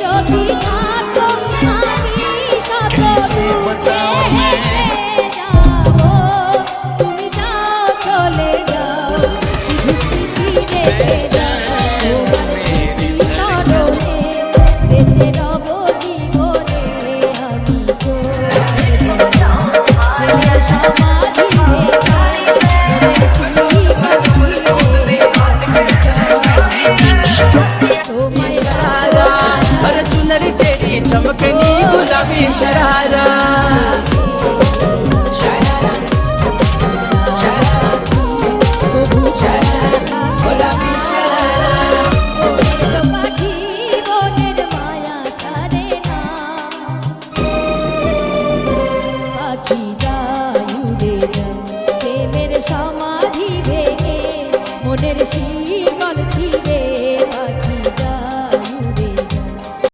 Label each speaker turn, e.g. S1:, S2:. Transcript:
S1: যদি থাকো আমি শত দূরে যাব, তুমি যাও চলে যাও, শুধু স্মৃতি রেখে যাও। তোমার স্মৃতি স্মরণে বেঁচে রব জীবনে আমি প্রেমের সমাধি রেখে শিকল ছিঁড়ে তোমায়
S2: और चुनरी तेरी चमकनी गुलाबी शरारा।